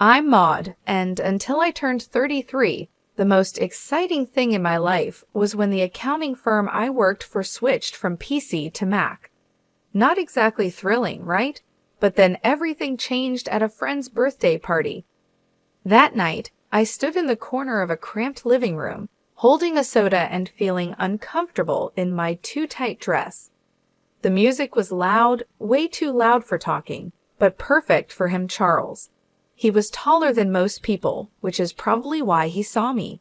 I'm Maud, and until I turned 33, the most exciting thing in my life was when the accounting firm I worked for switched from PC to Mac. Not exactly thrilling, right? But then everything changed at a friend's birthday party. That night, I stood in the corner of a cramped living room, holding a soda and feeling uncomfortable in my too-tight dress. The music was loud, way too loud for talking, but perfect for him, Charles. He was taller than most people, which is probably why he saw me.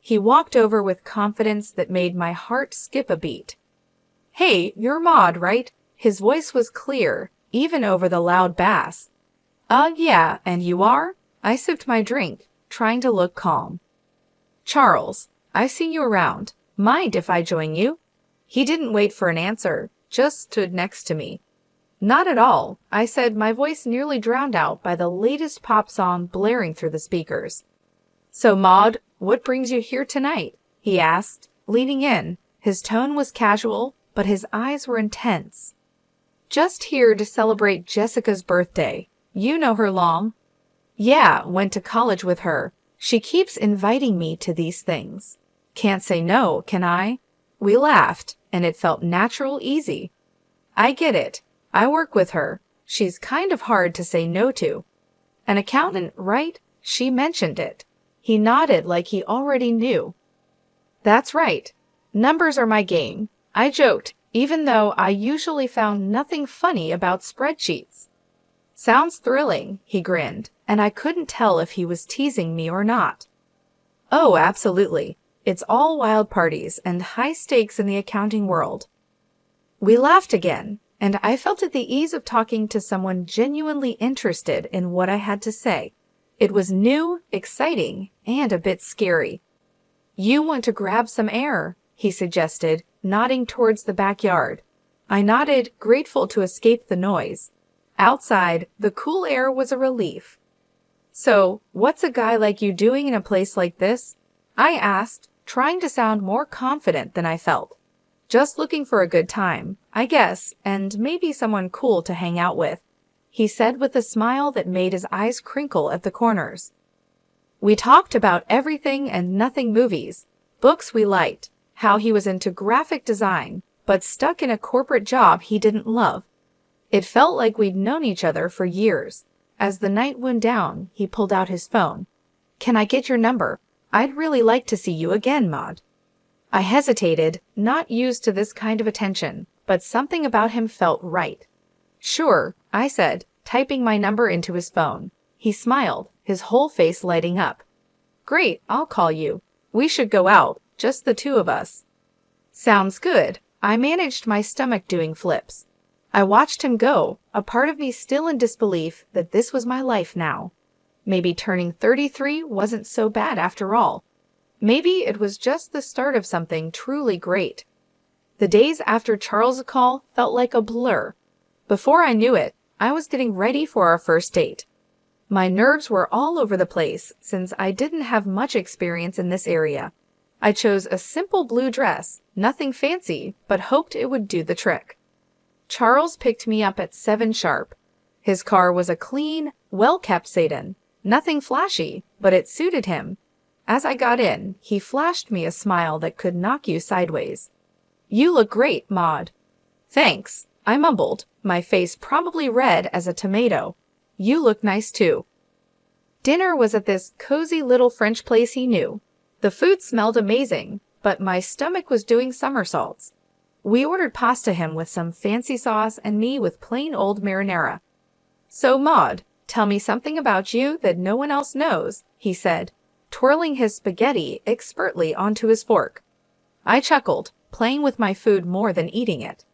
He walked over with confidence that made my heart skip a beat. "Hey, you're Maud, right?" His voice was clear, even over the loud bass. Yeah, and you are?" I sipped my drink, trying to look calm. "Charles, I've seen you around. Mind if I join you?" He didn't wait for an answer, just stood next to me. "Not at all," I said, my voice nearly drowned out by the latest pop song blaring through the speakers. "So, Maud, what brings you here tonight?" he asked, leaning in. His tone was casual, but his eyes were intense. "Just here to celebrate Jessica's birthday. You know her long?" "Yeah, went to college with her. She keeps inviting me to these things. Can't say no, can I?" We laughed, and it felt natural, easy. "I get it. I work with her. She's kind of hard to say no to." "An accountant, right?" She mentioned it. He nodded like he already knew. "That's right. Numbers are my game," I joked, even though I usually found nothing funny about spreadsheets. "Sounds thrilling," he grinned, and I couldn't tell if he was teasing me or not. "Oh, absolutely. It's all wild parties and high stakes in the accounting world." We laughed again, and I felt at the ease of talking to someone genuinely interested in what I had to say. It was new, exciting, and a bit scary. "You want to grab some air," he suggested, nodding towards the backyard. I nodded, grateful to escape the noise. Outside, the cool air was a relief. "So, what's a guy like you doing in a place like this?" I asked, trying to sound more confident than I felt. "Just looking for a good time, I guess, and maybe someone cool to hang out with," he said with a smile that made his eyes crinkle at the corners. We talked about everything and nothing: movies, books we liked, how he was into graphic design, but stuck in a corporate job he didn't love. It felt like we'd known each other for years. As the night wound down, he pulled out his phone. "Can I get your number? I'd really like to see you again, Maud." I hesitated, not used to this kind of attention, but something about him felt right. "Sure," I said, typing my number into his phone. He smiled, his whole face lighting up. "Great, I'll call you. We should go out, just the two of us." "Sounds good." I managed my stomach doing flips. I watched him go, a part of me still in disbelief that this was my life now. Maybe turning 33 wasn't so bad after all. Maybe it was just the start of something truly great. The days after Charles' call felt like a blur. Before I knew it, I was getting ready for our first date. My nerves were all over the place since I didn't have much experience in this area. I chose a simple blue dress, nothing fancy, but hoped it would do the trick. Charles picked me up at 7 sharp. His car was a clean, well-kept sedan. Nothing flashy, but it suited him. As I got in, he flashed me a smile that could knock you sideways. "You look great, Maud." "Thanks," I mumbled, my face probably red as a tomato. "You look nice too." Dinner was at this cozy little French place he knew. The food smelled amazing, but my stomach was doing somersaults. We ordered pasta, him with some fancy sauce and me with plain old marinara. "So, Maud, tell me something about you that no one else knows," he said, twirling his spaghetti expertly onto his fork. I chuckled, playing with my food more than eating it.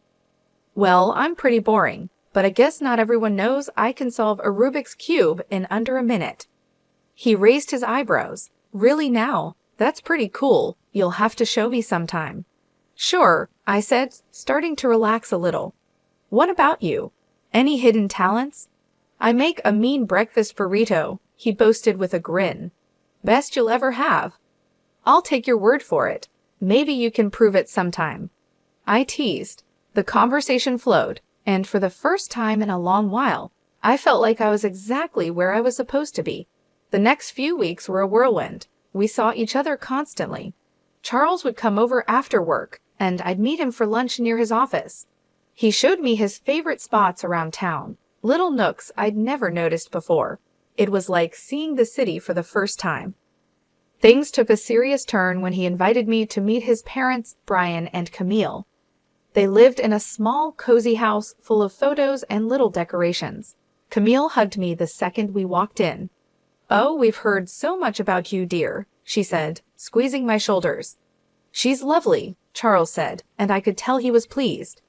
"Well, I'm pretty boring, but I guess not everyone knows I can solve a Rubik's Cube in under a minute." He raised his eyebrows. "Really now? That's pretty cool. You'll have to show me sometime." "Sure," I said, starting to relax a little. "What about you? Any hidden talents?" "I make a mean breakfast burrito," he boasted with a grin. "Best you'll ever have." "I'll take your word for it. Maybe you can prove it sometime." I teased. The conversation flowed, and for the first time in a long while, I felt like I was exactly where I was supposed to be. The next few weeks were a whirlwind. We saw each other constantly. Charles would come over after work, and I'd meet him for lunch near his office. He showed me his favorite spots around town, little nooks I'd never noticed before. It was like seeing the city for the first time. Things took a serious turn when he invited me to meet his parents, Brian and Camille. They lived in a small, cozy house full of photos and little decorations. Camille hugged me the second we walked in. "Oh, we've heard so much about you, dear," she said, squeezing my shoulders. "She's lovely," Charles said, and I could tell he was pleased.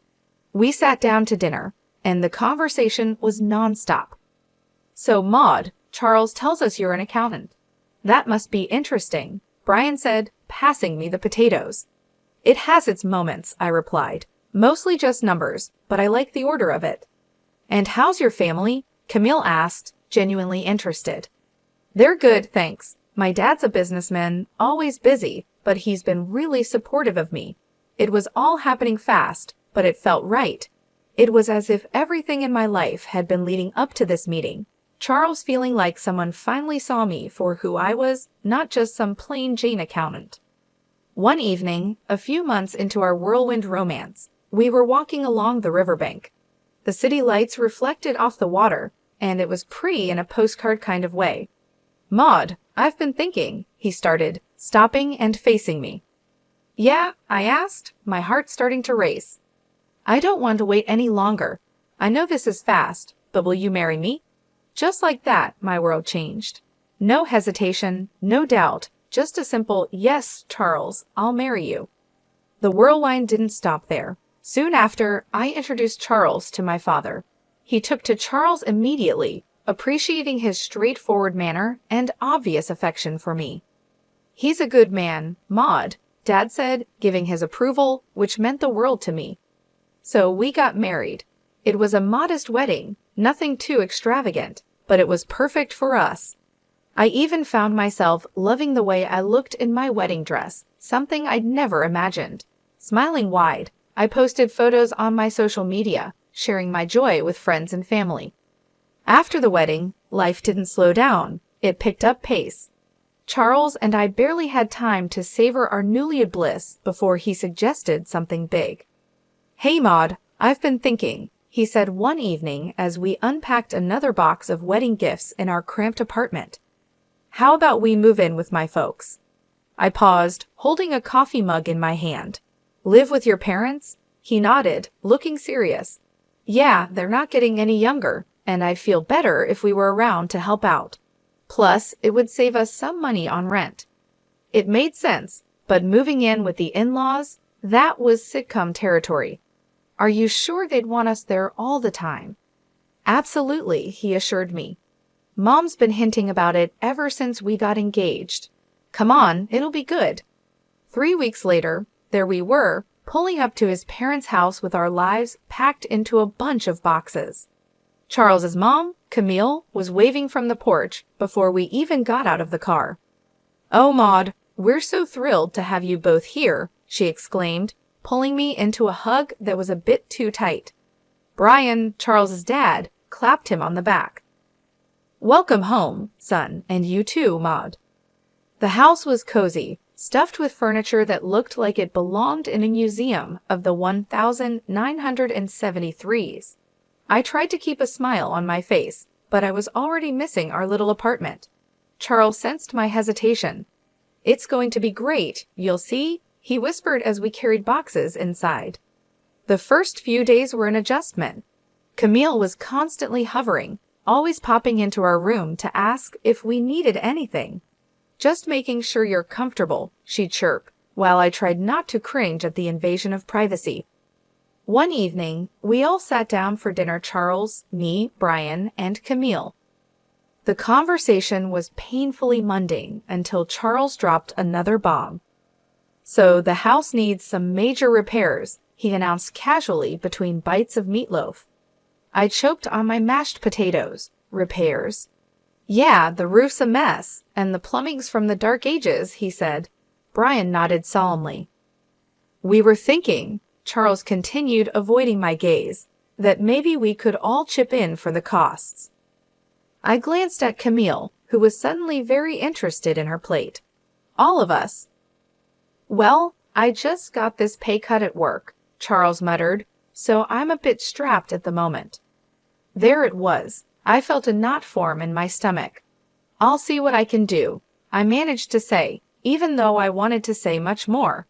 We sat down to dinner, and the conversation was nonstop. "So, Maud, Charles tells us you're an accountant. That must be interesting," Brian said, passing me the potatoes. "It has its moments," I replied. "Mostly just numbers, but I like the order of it." "And how's your family?" Camille asked, genuinely interested. "They're good, thanks. My dad's a businessman, always busy, but he's been really supportive of me. It was all happening fast, but it felt right. It was as if everything in my life had been leading up to this meeting. Charles feeling like someone finally saw me for who I was, not just some plain Jane accountant." One evening, a few months into our whirlwind romance, we were walking along the riverbank. The city lights reflected off the water, and it was pretty in a postcard kind of way. "Maud, I've been thinking," he started, stopping and facing me. "Yeah?" I asked, my heart starting to race. "I don't want to wait any longer. I know this is fast, but will you marry me?" Just like that, my world changed. No hesitation, no doubt, just a simple, "Yes, Charles, I'll marry you." The whirlwind didn't stop there. Soon after, I introduced Charles to my father. He took to Charles immediately, appreciating his straightforward manner and obvious affection for me. "He's a good man, Maud," Dad said, giving his approval, which meant the world to me. So we got married. It was a modest wedding, nothing too extravagant, but it was perfect for us. I even found myself loving the way I looked in my wedding dress, something I'd never imagined. Smiling wide, I posted photos on my social media, sharing my joy with friends and family. After the wedding, life didn't slow down. It picked up pace. Charles and I barely had time to savor our newlywed bliss before he suggested something big. "Hey, Maud, I've been thinking," he said one evening as we unpacked another box of wedding gifts in our cramped apartment. "How about we move in with my folks?" I paused, holding a coffee mug in my hand. "Live with your parents?" He nodded, looking serious. "Yeah, they're not getting any younger, and I'd feel better if we were around to help out. Plus, it would save us some money on rent." It made sense, but moving in with the in-laws, that was sitcom territory. "Are you sure they'd want us there all the time?" "Absolutely," he assured me. "Mom's been hinting about it ever since we got engaged. Come on, it'll be good." 3 weeks later, there we were, pulling up to his parents' house with our lives packed into a bunch of boxes. Charles's mom, Camille, was waving from the porch before we even got out of the car. "Oh, Maud, we're so thrilled to have you both here," she exclaimed, pulling me into a hug that was a bit too tight. Brian, Charles's dad, clapped him on the back. "Welcome home, son, and you too, Maud." The house was cozy, stuffed with furniture that looked like it belonged in a museum of the 1973s. I tried to keep a smile on my face, but I was already missing our little apartment. Charles sensed my hesitation. "It's going to be great, you'll see," he whispered as we carried boxes inside. The first few days were an adjustment. Camille was constantly hovering, always popping into our room to ask if we needed anything. "Just making sure you're comfortable," she'd chirp, while I tried not to cringe at the invasion of privacy. One evening, we all sat down for dinner, Charles, me, Brian, and Camille. The conversation was painfully mundane until Charles dropped another bomb. "So the house needs some major repairs," he announced casually between bites of meatloaf. I choked on my mashed potatoes. "Repairs?" "Yeah, the roof's a mess, and the plumbing's from the dark ages," he said. Brian nodded solemnly. "We were thinking," Charles continued, avoiding my gaze, "that maybe we could all chip in for the costs." I glanced at Camille, who was suddenly very interested in her plate. All of us. Well, I just got this pay cut at work, Charles muttered, so I'm a bit strapped at the moment. There it was. I felt a knot form in my stomach. I'll see what I can do, I managed to say, even though I wanted to say much more.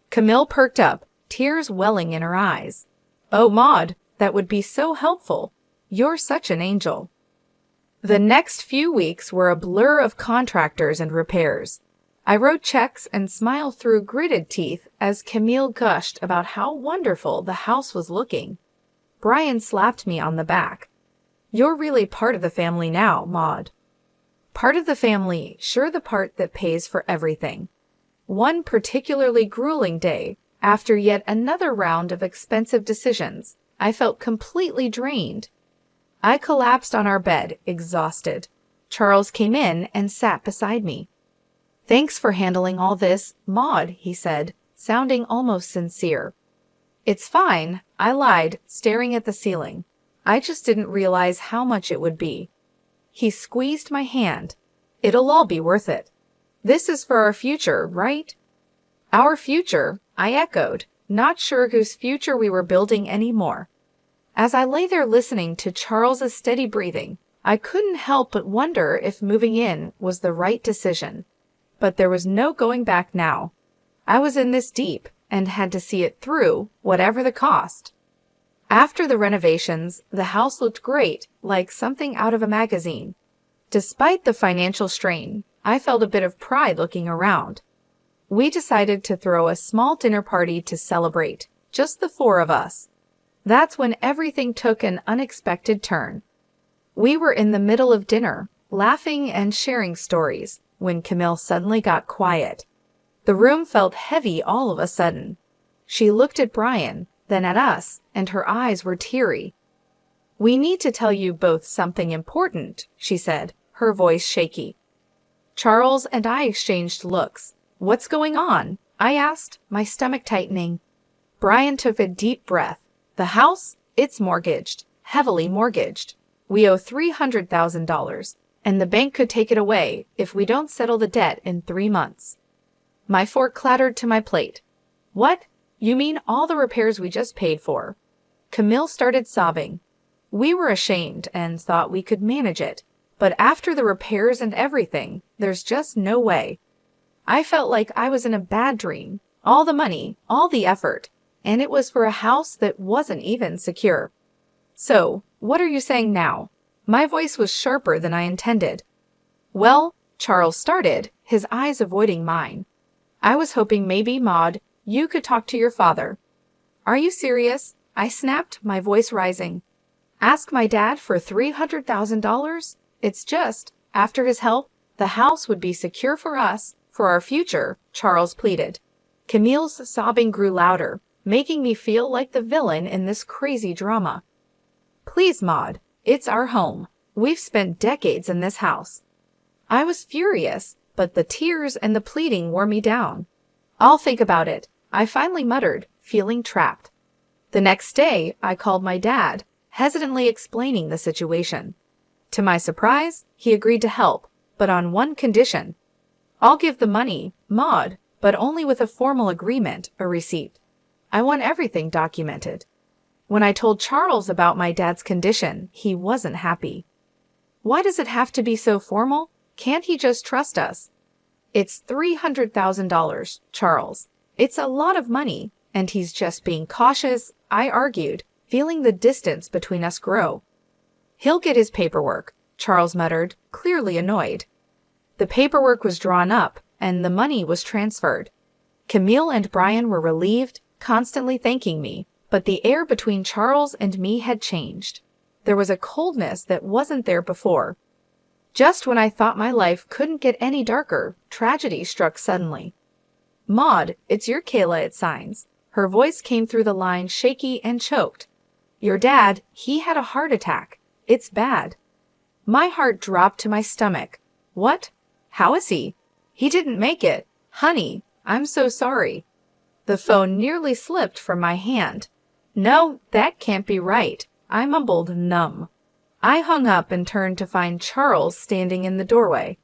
Camille perked up, tears welling in her eyes. Oh, Maud, that would be so helpful. You're such an angel. The next few weeks were a blur of contractors and repairs. I wrote checks and smiled through gritted teeth as Camille gushed about how wonderful the house was looking. Brian slapped me on the back. You're really part of the family now, Maud. Part of the family, sure, the part that pays for everything. One particularly grueling day, after yet another round of expensive decisions, I felt completely drained. I collapsed on our bed, exhausted. Charles came in and sat beside me. Thanks for handling all this, Maud, he said, sounding almost sincere. It's fine, I lied, staring at the ceiling. I just didn't realize how much it would be. He squeezed my hand. It'll all be worth it. This is for our future, right? Our future, I echoed, not sure whose future we were building anymore. As I lay there listening to Charles's steady breathing, I couldn't help but wonder if moving in was the right decision. But there was no going back now. I was in this deep and had to see it through, whatever the cost. After the renovations, the house looked great, like something out of a magazine. Despite the financial strain, I felt a bit of pride looking around. We decided to throw a small dinner party to celebrate, just the four of us. That's when everything took an unexpected turn. We were in the middle of dinner, laughing and sharing stories, when Camille suddenly got quiet. The room felt heavy all of a sudden. She looked at Brian, then at us, and her eyes were teary. We need to tell you both something important, she said, her voice shaky. Charles and I exchanged looks. What's going on? I asked, my stomach tightening. Brian took a deep breath. The house? It's mortgaged, heavily mortgaged. We owe $300,000, and the bank could take it away if we don't settle the debt in 3 months. My fork clattered to my plate. What? You mean all the repairs we just paid for? Camille started sobbing. We were ashamed and thought we could manage it, but after the repairs and everything, there's just no way. I felt like I was in a bad dream. All the money, all the effort, and it was for a house that wasn't even secure. So, what are you saying now? My voice was sharper than I intended. Well, Charles started, his eyes avoiding mine. I was hoping maybe, Maud, you could talk to your father. Are you serious? I snapped, my voice rising. Ask my dad for $300,000? It's just, after his help, the house would be secure for us, for our future, Charles pleaded. Camille's sobbing grew louder, making me feel like the villain in this crazy drama. Please, Maud, it's our home. We've spent decades in this house. I was furious, but the tears and the pleading wore me down. I'll think about it, I finally muttered, feeling trapped. The next day, I called my dad, hesitantly explaining the situation. To my surprise, he agreed to help, but on one condition. I'll give the money, Maud, but only with a formal agreement, a receipt. I want everything documented. When I told Charles about my dad's condition, he wasn't happy. Why does it have to be so formal? Can't he just trust us? It's $300,000, Charles. It's a lot of money, and he's just being cautious, I argued, feeling the distance between us grow. He'll get his paperwork, Charles muttered, clearly annoyed. The paperwork was drawn up, and the money was transferred. Camille and Brian were relieved, constantly thanking me, but the air between Charles and me had changed. There was a coldness that wasn't there before. Just when I thought my life couldn't get any darker, tragedy struck suddenly. Maud, it's your Kayla, it signs. Her voice came through the line shaky and choked. Your dad, he had a heart attack. It's bad. My heart dropped to my stomach. What? How is he? He didn't make it. Honey, I'm so sorry. The phone nearly slipped from my hand. No, that can't be right. I mumbled, numb. I hung up and turned to find Charles standing in the doorway.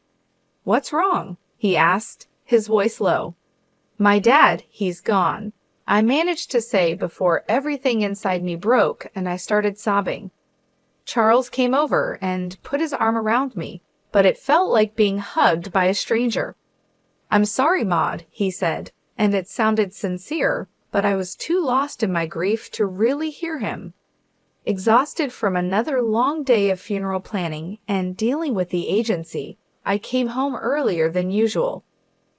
"What's wrong?" he asked, his voice low. "My dad, he's gone," I managed to say before everything inside me broke and I started sobbing. Charles came over and put his arm around me, but it felt like being hugged by a stranger. "I'm sorry, Maud," he said, and it sounded sincere, but I was too lost in my grief to really hear him. Exhausted from another long day of funeral planning and dealing with the agency, I came home earlier than usual.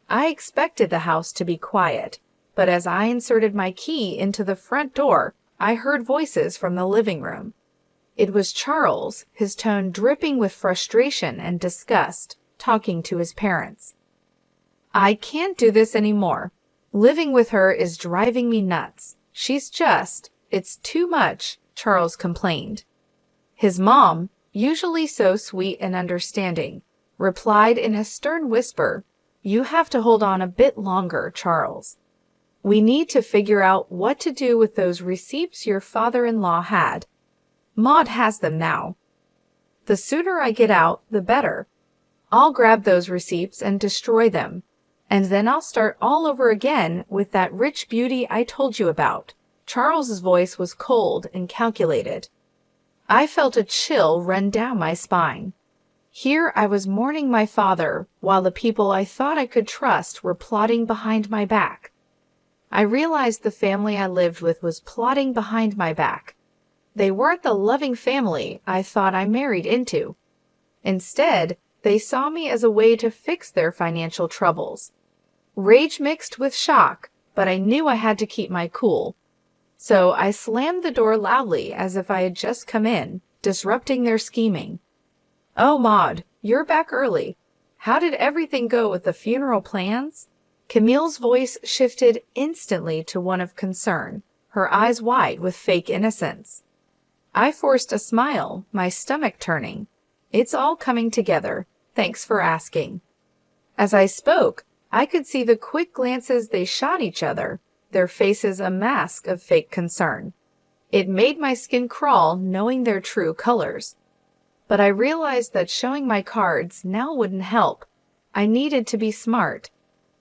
I expected the house to be quiet, but as I inserted my key into the front door, I heard voices from the living room. It was Charles, his tone dripping with frustration and disgust, talking to his parents. "I can't do this anymore. Living with her is driving me nuts. It's too much," Charles complained. His mom, usually so sweet and understanding, replied in a stern whisper, "You have to hold on a bit longer, Charles. We need to figure out what to do with those receipts your father-in-law had. Maud has them now. The sooner I get out, the better. I'll grab those receipts and destroy them, and then I'll start all over again with that rich beauty I told you about." Charles's voice was cold and calculated. I felt a chill run down my spine. Here I was mourning my father, while the people I thought I could trust were plotting behind my back. I realized the family I lived with was plotting behind my back. They weren't the loving family I thought I married into. Instead, they saw me as a way to fix their financial troubles. Rage mixed with shock, but I knew I had to keep my cool. So I slammed the door loudly as if I had just come in, disrupting their scheming. "Oh, Maud, you're back early. How did everything go with the funeral plans?" Camille's voice shifted instantly to one of concern, her eyes wide with fake innocence. I forced a smile, my stomach turning. "It's all coming together. Thanks for asking." As I spoke, I could see the quick glances they shot each other, their faces a mask of fake concern. It made my skin crawl knowing their true colors. But I realized that showing my cards now wouldn't help. I needed to be smart.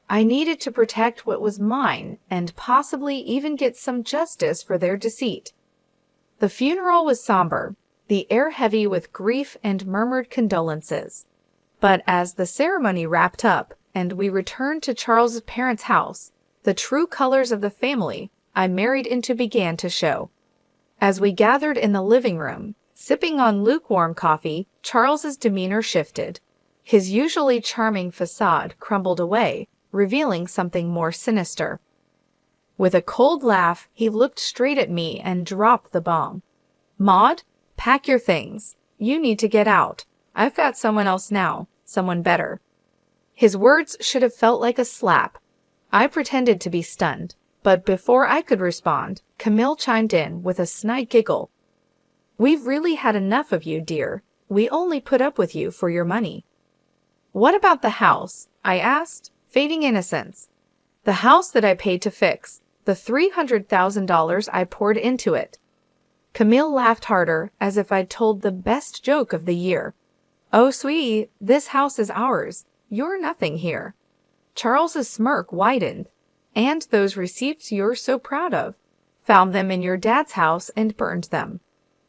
I needed to protect what was mine and possibly even get some justice for their deceit. The funeral was somber, the air heavy with grief and murmured condolences. But as the ceremony wrapped up and we returned to Charles's parents' house, the true colors of the family I married into began to show. As we gathered in the living room, sipping on lukewarm coffee, Charles's demeanor shifted. His usually charming facade crumbled away, revealing something more sinister. With a cold laugh, he looked straight at me and dropped the bomb. "Maud, pack your things. You need to get out. I've got someone else now, someone better." His words should have felt like a slap. I pretended to be stunned, but before I could respond, Camille chimed in with a snide giggle. "We've really had enough of you, dear. We only put up with you for your money." "What about the house?" I asked, feigning innocence. "The house that I paid to fix, the $300,000 I poured into it." Camille laughed harder, as if I'd told the best joke of the year. "Oh, sweetie, this house is ours. You're nothing here." Charles's smirk widened. "And those receipts you're so proud of. Found them in your dad's house and burned them.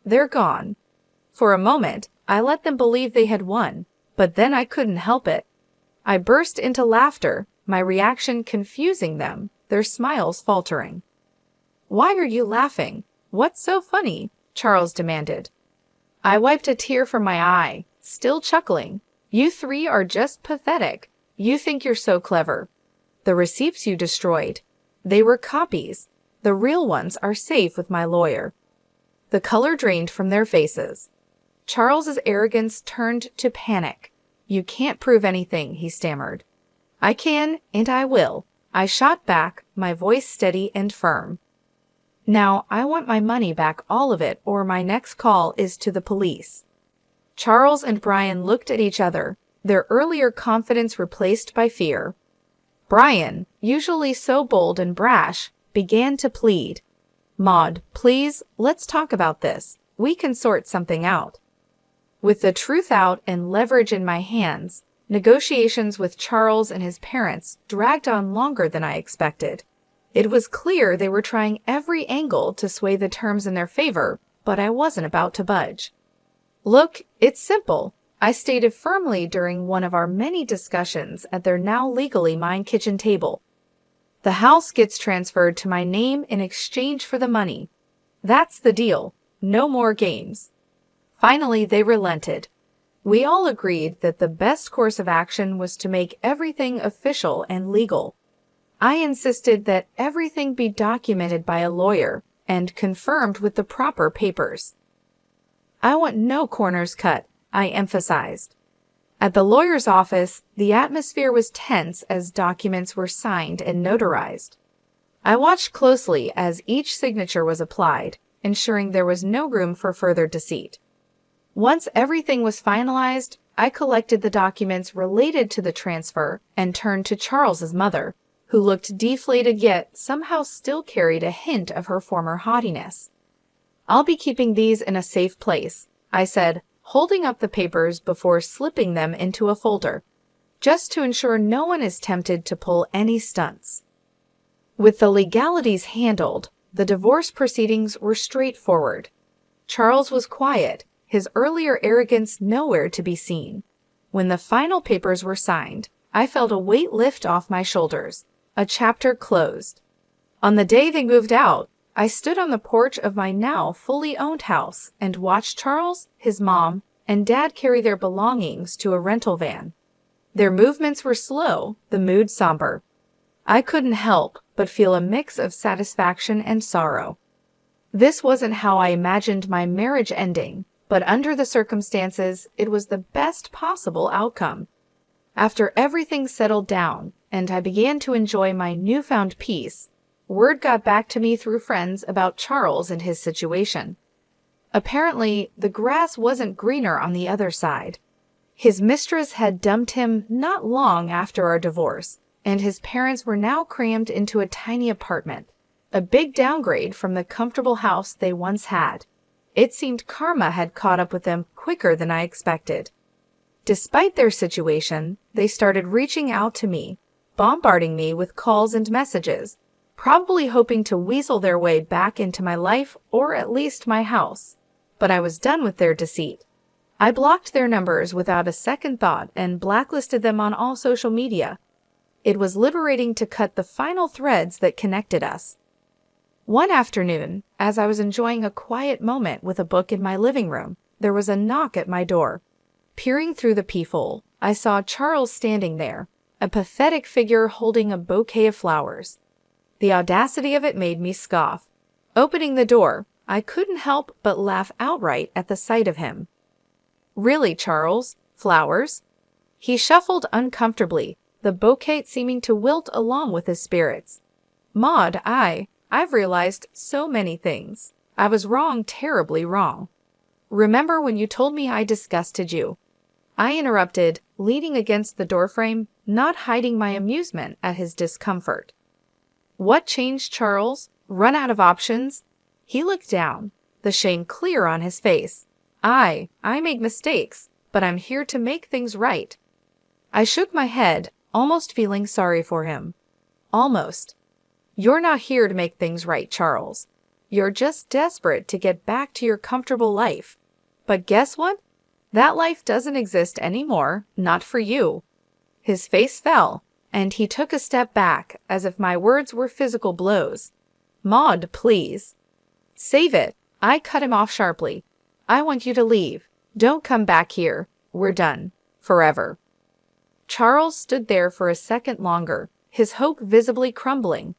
They're gone." For a moment, I let them believe they had won, but then I couldn't help it. I burst into laughter, my reaction confusing them, their smiles faltering. "Why are you laughing? What's so funny?" Charles demanded. I wiped a tear from my eye, still chuckling. "You three are just pathetic. You think you're so clever. The receipts you destroyed, they were copies. The real ones are safe with my lawyer." The color drained from their faces. Charles's arrogance turned to panic. "You can't prove anything," he stammered. "I can, and I will," I shot back, my voice steady and firm. "Now, I want my money back, all of it, or my next call is to the police." Charles and Brian looked at each other, their earlier confidence replaced by fear. Brian, usually so bold and brash, began to plead. "Maud, please, let's talk about this. We can sort something out." With the truth out and leverage in my hands, negotiations with Charles and his parents dragged on longer than I expected. It was clear they were trying every angle to sway the terms in their favor, but I wasn't about to budge. "Look, it's simple," I stated firmly during one of our many discussions at their now legally mine kitchen table. "The house gets transferred to my name in exchange for the money. That's the deal. No more games." Finally, they relented. We all agreed that the best course of action was to make everything official and legal. I insisted that everything be documented by a lawyer and confirmed with the proper papers. "I want no corners cut," I emphasized. At the lawyer's office, the atmosphere was tense as documents were signed and notarized. I watched closely as each signature was applied, ensuring there was no room for further deceit. Once everything was finalized, I collected the documents related to the transfer and turned to Charles's mother, who looked deflated yet somehow still carried a hint of her former haughtiness. "I'll be keeping these in a safe place," I said, holding up the papers before slipping them into a folder, just to ensure no one is tempted to pull any stunts. With the legalities handled, the divorce proceedings were straightforward. Charles was quiet, his earlier arrogance nowhere to be seen. When the final papers were signed, I felt a weight lift off my shoulders. A chapter closed. On the day they moved out, I stood on the porch of my now fully owned house and watched Charles, his mom, and Dad carry their belongings to a rental van. Their movements were slow, the mood somber. I couldn't help but feel a mix of satisfaction and sorrow. This wasn't how I imagined my marriage ending, but under the circumstances, it was the best possible outcome. After everything settled down, and I began to enjoy my newfound peace, word got back to me through friends about Charles and his situation. Apparently, the grass wasn't greener on the other side. His mistress had dumped him not long after our divorce, and his parents were now crammed into a tiny apartment, a big downgrade from the comfortable house they once had. It seemed karma had caught up with them quicker than I expected. Despite their situation, they started reaching out to me, bombarding me with calls and messages, probably hoping to weasel their way back into my life or at least my house. But I was done with their deceit. I blocked their numbers without a second thought and blacklisted them on all social media. It was liberating to cut the final threads that connected us. One afternoon, as I was enjoying a quiet moment with a book in my living room, there was a knock at my door. Peering through the peephole, I saw Charles standing there, a pathetic figure holding a bouquet of flowers. The audacity of it made me scoff. Opening the door, I couldn't help but laugh outright at the sight of him. "Really, Charles? Flowers?" He shuffled uncomfortably, the bouquet seeming to wilt along with his spirits. "Maud, I've realized so many things. I was wrong, terribly wrong. Remember when you told me I disgusted you?" I interrupted, leaning against the doorframe, not hiding my amusement at his discomfort. "What changed, Charles? Run out of options?" He looked down, the shame clear on his face. I make mistakes, but I'm here to make things right." I shook my head, almost feeling sorry for him. "Almost. You're not here to make things right, Charles. You're just desperate to get back to your comfortable life. But guess what? That life doesn't exist anymore, not for you." His face fell, and he took a step back as if my words were physical blows. "Maud, please." "Save it." I cut him off sharply. "I want you to leave. Don't come back here. We're done. Forever." Charles stood there for a second longer, his hope visibly crumbling.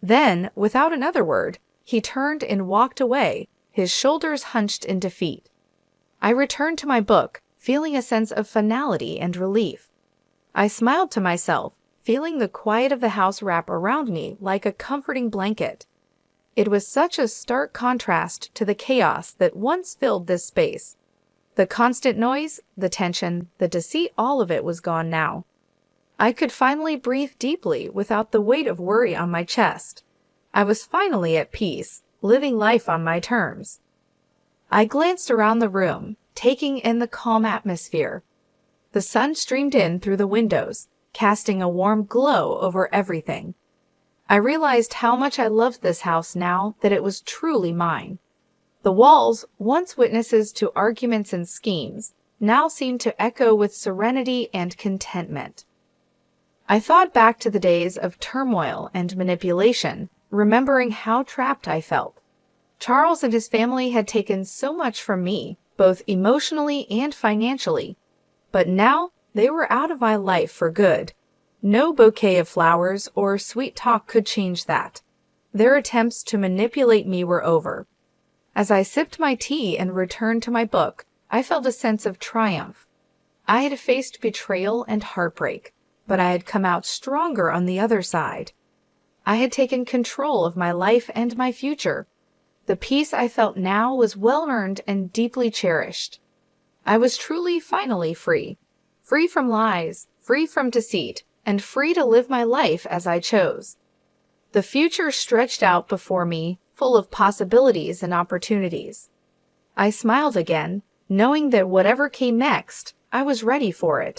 Then, without another word, he turned and walked away, his shoulders hunched in defeat. I returned to my book, feeling a sense of finality and relief. I smiled to myself, feeling the quiet of the house wrap around me like a comforting blanket. It was such a stark contrast to the chaos that once filled this space. The constant noise, the tension, the deceit, all of it was gone now. I could finally breathe deeply without the weight of worry on my chest. I was finally at peace, living life on my terms. I glanced around the room, taking in the calm atmosphere. The sun streamed in through the windows, casting a warm glow over everything. I realized how much I loved this house now that it was truly mine. The walls, once witnesses to arguments and schemes, now seemed to echo with serenity and contentment. I thought back to the days of turmoil and manipulation, remembering how trapped I felt. Charles and his family had taken so much from me, both emotionally and financially. But now they were out of my life for good. No bouquet of flowers or sweet talk could change that. Their attempts to manipulate me were over. As I sipped my tea and returned to my book, I felt a sense of triumph. I had faced betrayal and heartbreak, but I had come out stronger on the other side. I had taken control of my life and my future. The peace I felt now was well-earned and deeply cherished. I was truly finally free. Free from lies, free from deceit, and free to live my life as I chose. The future stretched out before me, full of possibilities and opportunities. I smiled again, knowing that whatever came next, I was ready for it.